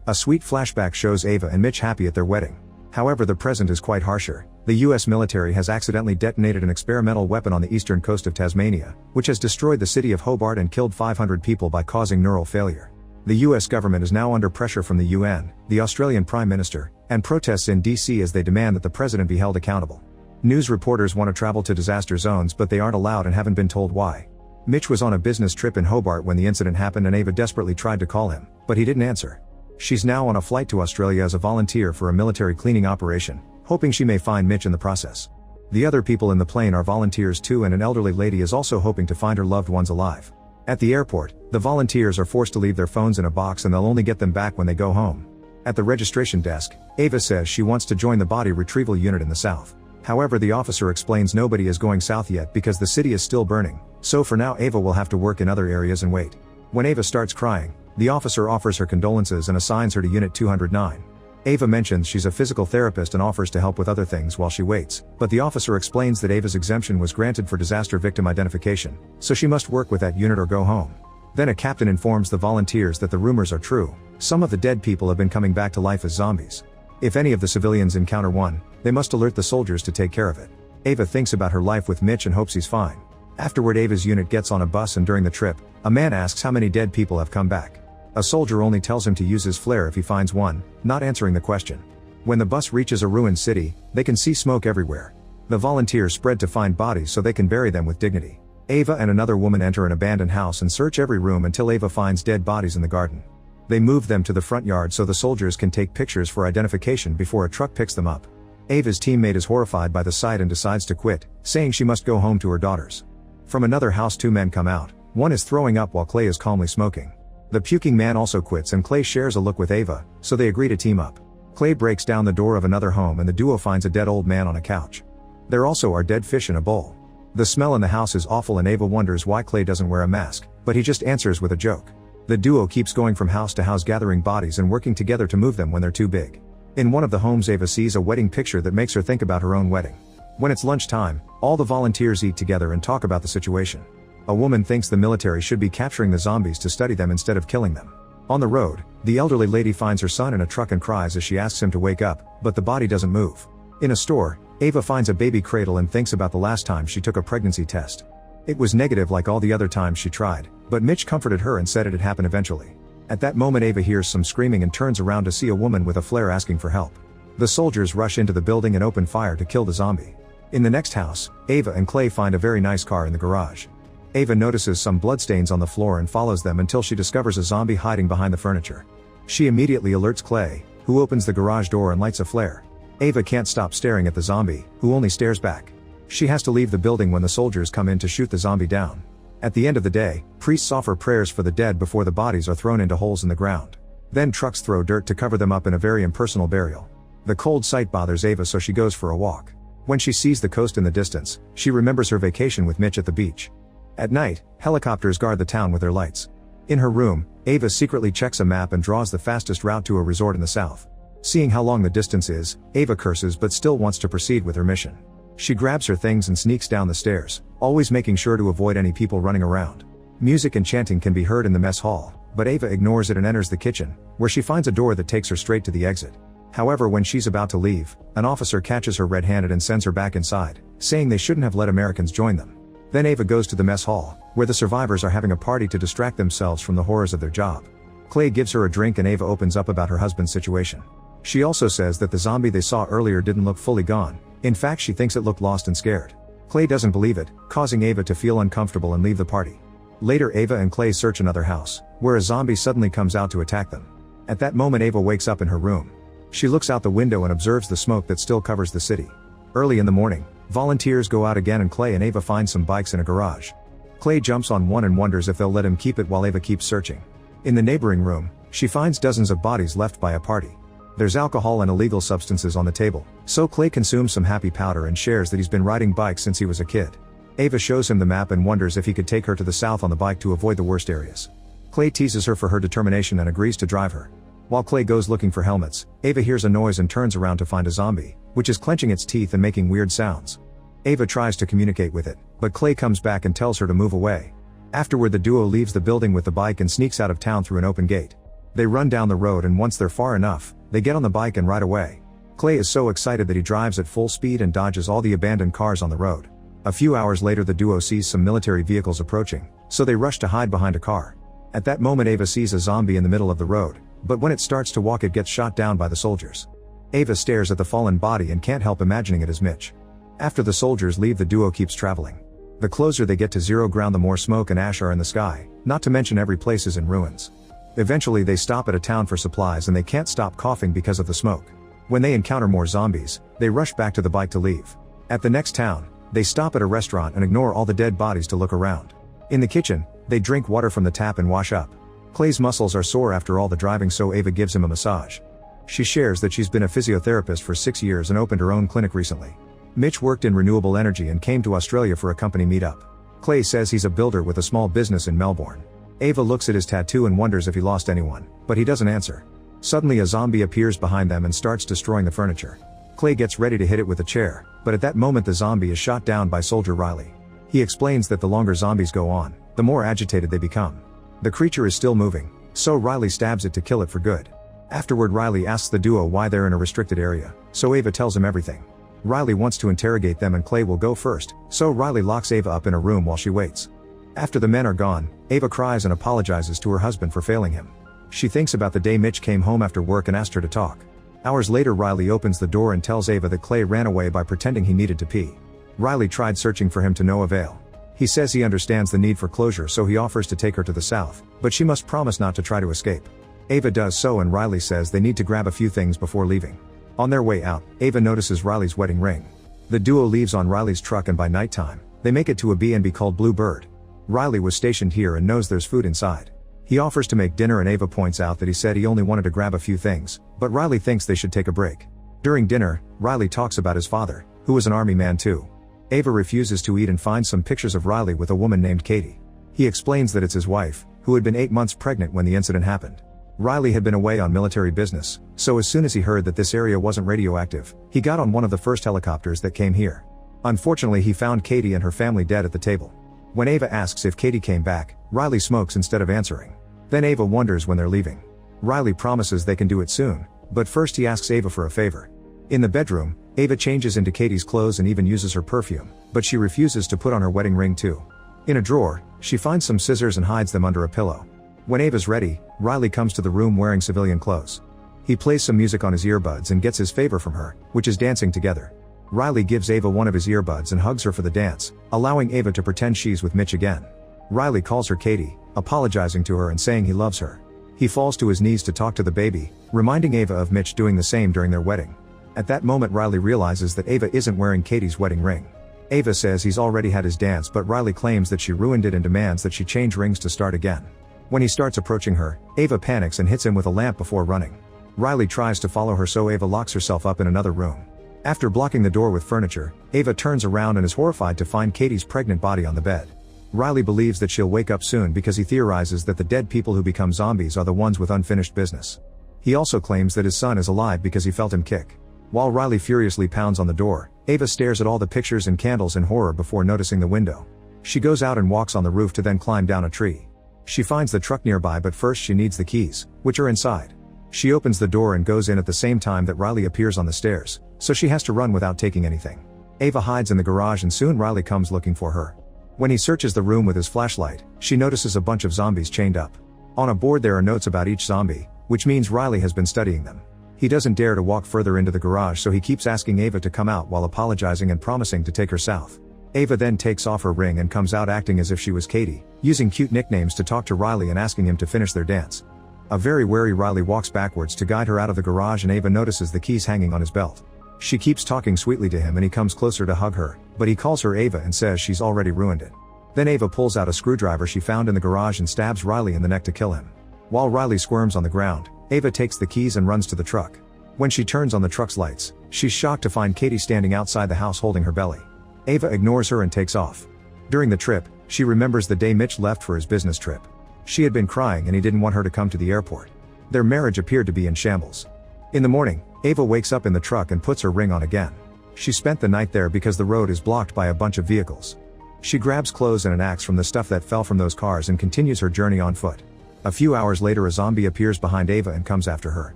A sweet flashback shows Ava and Mitch happy at their wedding. However, the present is quite harsher. The US military has accidentally detonated an experimental weapon on the eastern coast of Tasmania, which has destroyed the city of Hobart and killed 500 people by causing neural failure. The US government is now under pressure from the UN, the Australian Prime Minister, and protests in DC as they demand that the president be held accountable. News reporters want to travel to disaster zones, but they aren't allowed and haven't been told why. Mitch was on a business trip in Hobart when the incident happened and Ava desperately tried to call him, but he didn't answer. She's now on a flight to Australia as a volunteer for a military cleaning operation, hoping she may find Mitch in the process. The other people in the plane are volunteers too, and an elderly lady is also hoping to find her loved ones alive. At the airport, the volunteers are forced to leave their phones in a box and they'll only get them back when they go home. At the registration desk, Ava says she wants to join the body retrieval unit in the south. However, the officer explains nobody is going south yet because the city is still burning, so for now Ava will have to work in other areas and wait. When Ava starts crying, the officer offers her condolences and assigns her to Unit 209. Ava mentions she's a physical therapist and offers to help with other things while she waits, but the officer explains that Ava's exemption was granted for disaster victim identification, so she must work with that unit or go home. Then a captain informs the volunteers that the rumors are true. Some of the dead people have been coming back to life as zombies. If any of the civilians encounter one, they must alert the soldiers to take care of it. Ava thinks about her life with Mitch and hopes he's fine. Afterward, Ava's unit gets on a bus, and during the trip, a man asks how many dead people have come back. A soldier only tells him to use his flare if he finds one, not answering the question. When the bus reaches a ruined city, they can see smoke everywhere. The volunteers spread to find bodies so they can bury them with dignity. Ava and another woman enter an abandoned house and search every room until Ava finds dead bodies in the garden. They move them to the front yard so the soldiers can take pictures for identification before a truck picks them up. Ava's teammate is horrified by the sight and decides to quit, saying she must go home to her daughters. From another house, two men come out. One is throwing up while Clay is calmly smoking. The puking man also quits and Clay shares a look with Ava, so they agree to team up. Clay breaks down the door of another home and the duo finds a dead old man on a couch. There also are dead fish in a bowl. The smell in the house is awful and Ava wonders why Clay doesn't wear a mask, but he just answers with a joke. The duo keeps going from house to house gathering bodies and working together to move them when they're too big. In one of the homes, Ava sees a wedding picture that makes her think about her own wedding. When it's lunchtime, all the volunteers eat together and talk about the situation. A woman thinks the military should be capturing the zombies to study them instead of killing them. On the road, the elderly lady finds her son in a truck and cries as she asks him to wake up, but the body doesn't move. In a store, Ava finds a baby cradle and thinks about the last time she took a pregnancy test. It was negative like all the other times she tried, but Mitch comforted her and said it'd happen eventually. At that moment, Ava hears some screaming and turns around to see a woman with a flare asking for help. The soldiers rush into the building and open fire to kill the zombie. In the next house, Ava and Clay find a very nice car in the garage. Ava notices some bloodstains on the floor and follows them until she discovers a zombie hiding behind the furniture. She immediately alerts Clay, who opens the garage door and lights a flare. Ava can't stop staring at the zombie, who only stares back. She has to leave the building when the soldiers come in to shoot the zombie down. At the end of the day, priests offer prayers for the dead before the bodies are thrown into holes in the ground. Then trucks throw dirt to cover them up in a very impersonal burial. The cold sight bothers Ava, so she goes for a walk. When she sees the coast in the distance, she remembers her vacation with Mitch at the beach. At night, helicopters guard the town with their lights. In her room, Ava secretly checks a map and draws the fastest route to a resort in the south. Seeing how long the distance is, Ava curses but still wants to proceed with her mission. She grabs her things and sneaks down the stairs, always making sure to avoid any people running around. Music and chanting can be heard in the mess hall, but Ava ignores it and enters the kitchen, where she finds a door that takes her straight to the exit. However, when she's about to leave, an officer catches her red-handed and sends her back inside, saying they shouldn't have let Americans join them. Then Ava goes to the mess hall, where the survivors are having a party to distract themselves from the horrors of their job. Clay gives her a drink and Ava opens up about her husband's situation. She also says that the zombie they saw earlier didn't look fully gone. In fact, she thinks it looked lost and scared. Clay doesn't believe it, causing Ava to feel uncomfortable and leave the party. Later, Ava and Clay search another house, where a zombie suddenly comes out to attack them. At that moment, Ava wakes up in her room. She looks out the window and observes the smoke that still covers the city. Early in the morning, volunteers go out again and Clay and Ava find some bikes in a garage. Clay jumps on one and wonders if they'll let him keep it while Ava keeps searching. In the neighboring room, she finds dozens of bodies left by a party. There's alcohol and illegal substances on the table, so Clay consumes some happy powder and shares that he's been riding bikes since he was a kid. Ava shows him the map and wonders if he could take her to the south on the bike to avoid the worst areas. Clay teases her for her determination and agrees to drive her. While Clay goes looking for helmets, Ava hears a noise and turns around to find a zombie, which is clenching its teeth and making weird sounds. Ava tries to communicate with it, but Clay comes back and tells her to move away. Afterward, the duo leaves the building with the bike and sneaks out of town through an open gate. They run down the road, and once they're far enough, they get on the bike and ride away. Clay is so excited that he drives at full speed and dodges all the abandoned cars on the road. A few hours later, the duo sees some military vehicles approaching, so they rush to hide behind a car. At that moment, Ava sees a zombie in the middle of the road, but when it starts to walk, it gets shot down by the soldiers. Ava stares at the fallen body and can't help imagining it as Mitch. After the soldiers leave, the duo keeps traveling. The closer they get to zero ground, the more smoke and ash are in the sky, not to mention every place is in ruins. Eventually they stop at a town for supplies, and they can't stop coughing because of the smoke. When they encounter more zombies, they rush back to the bike to leave. At the next town, they stop at a restaurant and ignore all the dead bodies to look around. In the kitchen, they drink water from the tap and wash up. Clay's muscles are sore after all the driving, so Ava gives him a massage. She shares that she's been a physiotherapist for 6 years and opened her own clinic recently. Mitch worked in renewable energy and came to Australia for a company meetup. Clay says he's a builder with a small business in Melbourne. Ava looks at his tattoo and wonders if he lost anyone, but he doesn't answer. Suddenly a zombie appears behind them and starts destroying the furniture. Clay gets ready to hit it with a chair, but at that moment the zombie is shot down by Soldier Riley. He explains that the longer zombies go on, the more agitated they become. The creature is still moving, so Riley stabs it to kill it for good. Afterward, Riley asks the duo why they're in a restricted area, so Ava tells him everything. Riley wants to interrogate them and Clay will go first, so Riley locks Ava up in a room while she waits. After the men are gone, Ava cries and apologizes to her husband for failing him. She thinks about the day Mitch came home after work and asked her to talk. Hours later, Riley opens the door and tells Ava that Clay ran away by pretending he needed to pee. Riley tried searching for him to no avail. He says he understands the need for closure, so he offers to take her to the south, but she must promise not to try to escape. Ava does so, and Riley says they need to grab a few things before leaving. On their way out, Ava notices Riley's wedding ring. The duo leaves on Riley's truck, and by nighttime, they make it to a B&B called Blue Bird. Riley was stationed here and knows there's food inside. He offers to make dinner, and Ava points out that he said he only wanted to grab a few things, but Riley thinks they should take a break. During dinner, Riley talks about his father, who was an army man too. Ava refuses to eat and finds some pictures of Riley with a woman named Katie. He explains that it's his wife, who had been 8 months pregnant when the incident happened. Riley had been away on military business, so as soon as he heard that this area wasn't radioactive, he got on one of the first helicopters that came here. Unfortunately, he found Katie and her family dead at the table. When Ava asks if Katie came back, Riley smokes instead of answering. Then Ava wonders when they're leaving. Riley promises they can do it soon, but first he asks Ava for a favor. In the bedroom, Ava changes into Katie's clothes and even uses her perfume, but she refuses to put on her wedding ring too. In a drawer, she finds some scissors and hides them under a pillow. When Ava's ready, Riley comes to the room wearing civilian clothes. He plays some music on his earbuds and gets his favor from her, which is dancing together. Riley gives Ava one of his earbuds and hugs her for the dance, allowing Ava to pretend she's with Mitch again. Riley calls her Katie, apologizing to her and saying he loves her. He falls to his knees to talk to the baby, reminding Ava of Mitch doing the same during their wedding. At that moment, Riley realizes that Ava isn't wearing Katie's wedding ring. Ava says he's already had his dance, but Riley claims that she ruined it and demands that she change rings to start again. When he starts approaching her, Ava panics and hits him with a lamp before running. Riley tries to follow her, so Ava locks herself up in another room. After blocking the door with furniture, Ava turns around and is horrified to find Katie's pregnant body on the bed. Riley believes that she'll wake up soon because he theorizes that the dead people who become zombies are the ones with unfinished business. He also claims that his son is alive because he felt him kick. While Riley furiously pounds on the door, Ava stares at all the pictures and candles in horror before noticing the window. She goes out and walks on the roof to then climb down a tree. She finds the truck nearby, but first she needs the keys, which are inside. She opens the door and goes in at the same time that Riley appears on the stairs, so she has to run without taking anything. Ava hides in the garage and soon Riley comes looking for her. When he searches the room with his flashlight, she notices a bunch of zombies chained up. On a board there are notes about each zombie, which means Riley has been studying them. He doesn't dare to walk further into the garage, so he keeps asking Ava to come out while apologizing and promising to take her south. Ava then takes off her ring and comes out acting as if she was Katie, using cute nicknames to talk to Riley and asking him to finish their dance. A very wary Riley walks backwards to guide her out of the garage, and Ava notices the keys hanging on his belt. She keeps talking sweetly to him and he comes closer to hug her, but he calls her Ava and says she's already ruined it. Then Ava pulls out a screwdriver she found in the garage and stabs Riley in the neck to kill him. While Riley squirms on the ground, Ava takes the keys and runs to the truck. When she turns on the truck's lights, she's shocked to find Katie standing outside the house holding her belly. Ava ignores her and takes off. During the trip, she remembers the day Mitch left for his business trip. She had been crying and he didn't want her to come to the airport. Their marriage appeared to be in shambles. In the morning, Ava wakes up in the truck and puts her ring on again. She spent the night there because the road is blocked by a bunch of vehicles. She grabs clothes and an axe from the stuff that fell from those cars and continues her journey on foot. A few hours later a zombie appears behind Ava and comes after her.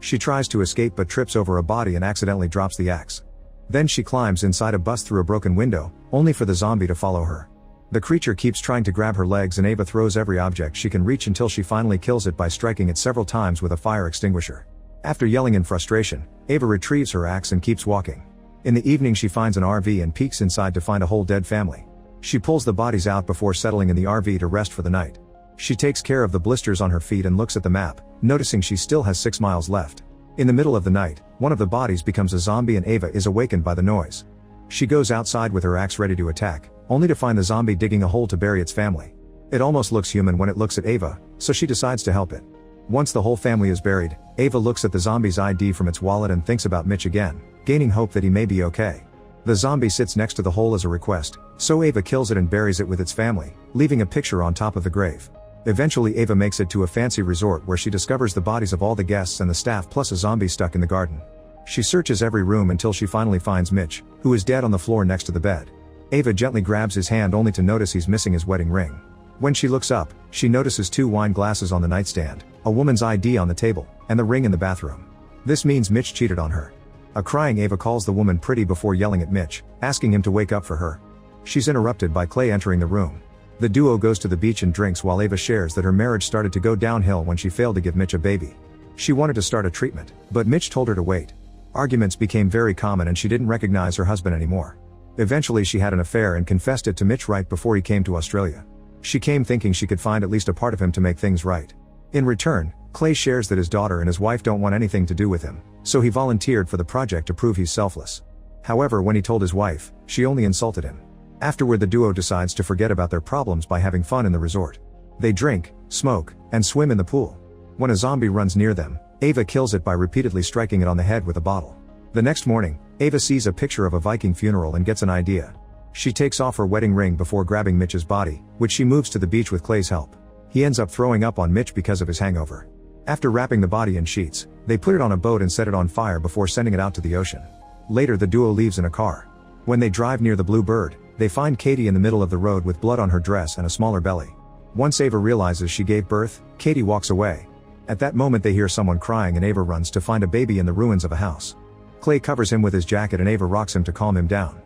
She tries to escape but trips over a body and accidentally drops the axe. Then she climbs inside a bus through a broken window, only for the zombie to follow her. The creature keeps trying to grab her legs and Ava throws every object she can reach until she finally kills it by striking it several times with a fire extinguisher. After yelling in frustration, Ava retrieves her axe and keeps walking. In the evening she finds an RV and peeks inside to find a whole dead family. She pulls the bodies out before settling in the RV to rest for the night. She takes care of the blisters on her feet and looks at the map, noticing she still has 6 miles left. In the middle of the night, one of the bodies becomes a zombie and Ava is awakened by the noise. She goes outside with her axe ready to attack, only to find the zombie digging a hole to bury its family. It almost looks human when it looks at Ava, so she decides to help it. Once the whole family is buried, Ava looks at the zombie's ID from its wallet and thinks about Mitch again, gaining hope that he may be okay. The zombie sits next to the hole as a request, so Ava kills it and buries it with its family, leaving a picture on top of the grave. Eventually Ava makes it to a fancy resort where she discovers the bodies of all the guests and the staff plus a zombie stuck in the garden. She searches every room until she finally finds Mitch, who is dead on the floor next to the bed. Ava gently grabs his hand only to notice he's missing his wedding ring. When she looks up, she notices 2 wine glasses on the nightstand, a woman's ID on the table, and the ring in the bathroom. This means Mitch cheated on her. A crying Ava calls the woman pretty before yelling at Mitch, asking him to wake up for her. She's interrupted by Clay entering the room. The duo goes to the beach and drinks while Ava shares that her marriage started to go downhill when she failed to give Mitch a baby. She wanted to start a treatment, but Mitch told her to wait. Arguments became very common and she didn't recognize her husband anymore. Eventually she had an affair and confessed it to Mitch right before he came to Australia. She came thinking she could find at least a part of him to make things right. In return, Clay shares that his daughter and his wife don't want anything to do with him, so he volunteered for the project to prove he's selfless. However, when he told his wife, she only insulted him. Afterward the duo decides to forget about their problems by having fun in the resort. They drink, smoke, and swim in the pool. When a zombie runs near them, Ava kills it by repeatedly striking it on the head with a bottle. The next morning, Ava sees a picture of a Viking funeral and gets an idea. She takes off her wedding ring before grabbing Mitch's body, which she moves to the beach with Clay's help. He ends up throwing up on Mitch because of his hangover. After wrapping the body in sheets, they put it on a boat and set it on fire before sending it out to the ocean. Later the duo leaves in a car. When they drive near the Blue Bird, they find Katie in the middle of the road with blood on her dress and a smaller belly. Once Ava realizes she gave birth, Katie walks away. At that moment they hear someone crying and Ava runs to find a baby in the ruins of a house. Clay covers him with his jacket and Ava rocks him to calm him down.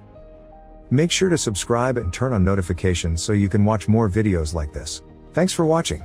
Make sure to subscribe and turn on notifications so you can watch more videos like this. Thanks for watching.